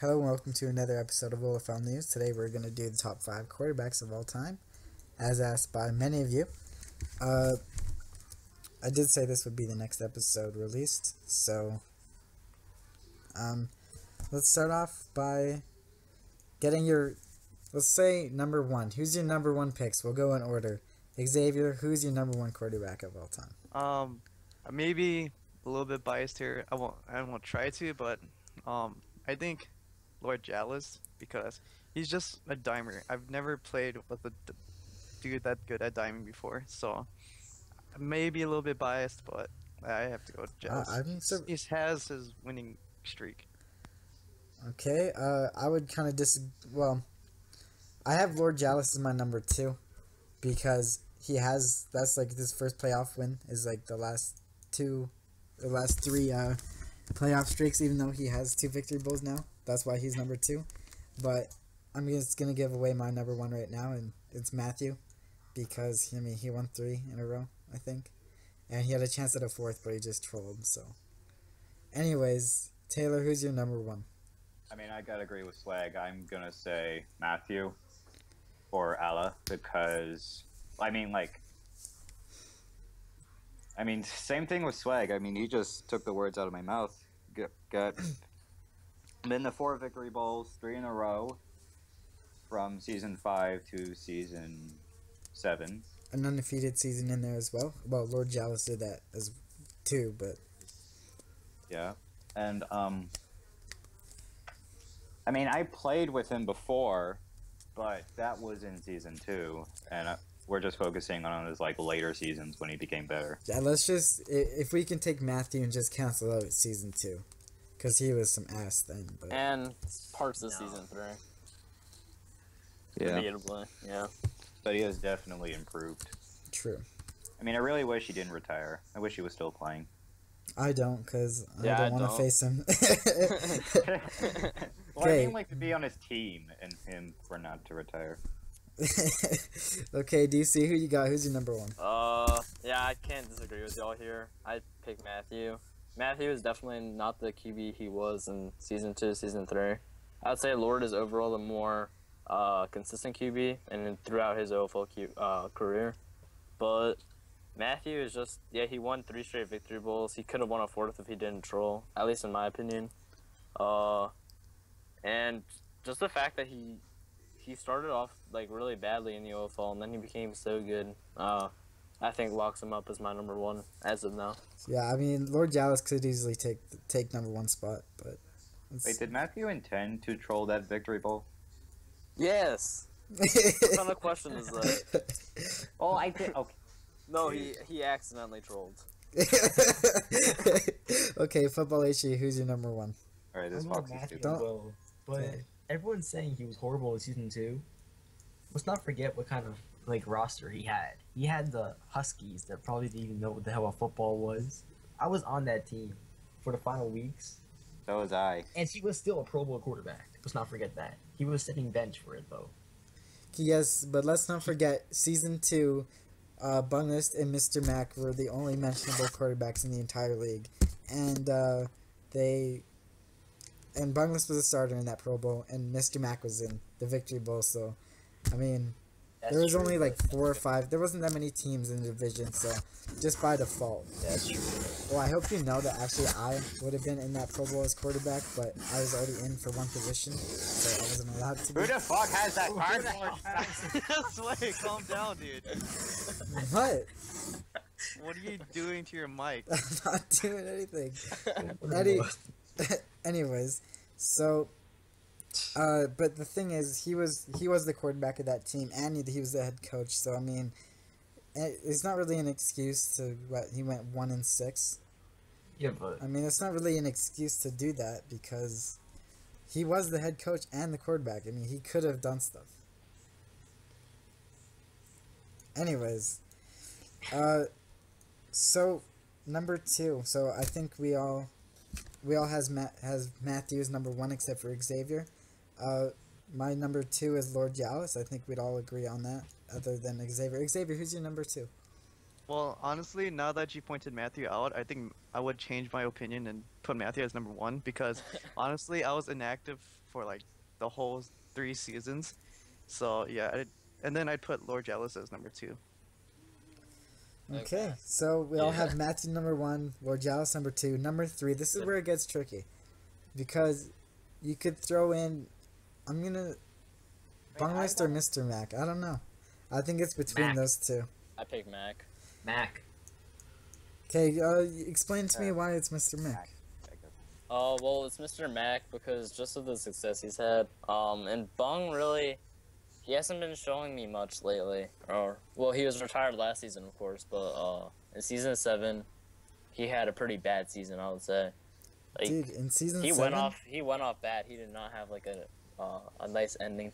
Hello and welcome to another episode of OFL News. Today we're going to do the top 5 quarterbacks of all time, as asked by many of you. I did say this would be the next episode released, so let's start off by getting your, let's say, number 1. Who's your number 1 picks? We'll go in order. Xavier, who's your number 1 quarterback of all time? Maybe a little bit biased here. I won't try to, but I think Lord Jallis, because he's just a dimer. I've never played with a dude that good at diming before, so maybe a little bit biased, but I have to go with Jallis. He has his winning streak. Okay, I would kind of well, I have Lord Jallis as my number 2 because that's like his first playoff win is like the last 3 playoff streaks, even though he has 2 victory bowls now. That's why he's number 2. But I'm just going to give away my number 1 right now, and it's Matthew. Because, he won 3 in a row, I think. And he had a chance at a 4th, but he just trolled, so. Anyways, Taylor, who's your number 1? I gotta agree with Swag. I'm gonna say Matthew or Allah, because, same thing with Swag. He just took the words out of my mouth. Got been the 4 victory bowls, 3 in a row, from season 5 to season 7. An undefeated season in there as well. Well, Lord Jallis did that as too, but yeah. And I played with him before, but that was in season 2, and we're just focusing on his later seasons when he became better. Yeah, let's just, if we can take Matthew and just cancel out season 2. Because he was some ass then. But. And parts of season 3. Yeah. Yeah. But he has definitely improved. True. I really wish he didn't retire. I wish he was still playing. I don't, because I don't want to face him. Well, okay. To be on his team and him for not to retire. Okay, DC, who you got? Who's your number 1? Yeah, I can't disagree with y'all here. I'd pick Matthew. Matthew is definitely not the QB he was in season 2, season 3. I'd say Lord is overall the more consistent QB and throughout his OFL career. But Matthew is just, he won 3 straight victory bowls. He could have won a 4th if he didn't troll, at least in my opinion. And just the fact that he started off really badly in the OFL and then he became so good. I think locks him up as my number 1 as of now. Yeah, Lord Jallis could easily take number 1 spot, but. Wait, did Matthew intend to troll that victory bowl? Yes. What kind of question is that? Oh, I did. Okay. No, he accidentally trolled. Okay, Football HE, who's your number 1? All right, this box is stupid. But everyone's saying he was horrible in season 2. Let's not forget what kind of roster he had. He had the Huskies that probably didn't even know what the hell a football was. I was on that team for the final weeks. So was I. And he was still a Pro Bowl quarterback. Let's not forget that. He was sitting bench for it though. Yes, but let's not forget season 2. Bunglist and Mr. Mack were the only mentionable quarterbacks in the entire league, and Bunglist was a starter in that Pro Bowl, and Mr. Mack was in the Victory Bowl. So, there was only 4 or 5. There wasn't that many teams in the division, so just by default. That's true. Well, I hope you know that actually I would have been in that Pro Bowl as quarterback, but I was already in for 1 position, so I wasn't allowed to be. Who the fuck has that card? Wait, calm down, dude. What? What are you doing to your mic? I'm not doing anything. Anyways, so. But the thing is, he was the quarterback of that team, and he was the head coach. So it's not really an excuse to he went 1-6. Yeah, but it's not really an excuse to do that because he was the head coach and the quarterback. He could have done stuff. Anyways, so number 2. So I think we all has Matthews number 1 except for Xavier. My number 2 is Lord Jallis. I think we'd all agree on that, other than Xavier. Xavier, who's your number 2? Well, honestly, now that you pointed Matthew out, I think I would change my opinion and put Matthew as number 1 because honestly, I was inactive for like the whole 3 seasons. So yeah, and then I'd put Lord Jealous as number 2. Okay, Okay. so we all Yeah. have Matthew number 1, Lord Jalis number 2, number 3. This is where it gets tricky, because you could throw in. I'm gonna Bunglist or Mr. Mac. I don't know. I think it's between Mac. those two. I pick Mac. Mac. Okay, explain to me why it's Mr. Mac. Oh, well, it's Mr. Mac because just of the success he's had. And Bung really, he hasn't been showing me much lately. Or, well, he was retired last season, of course, but in season 7, he had a pretty bad season, I would say. Like, Dude, in season he 7, went off bad. He did not have like a nice ending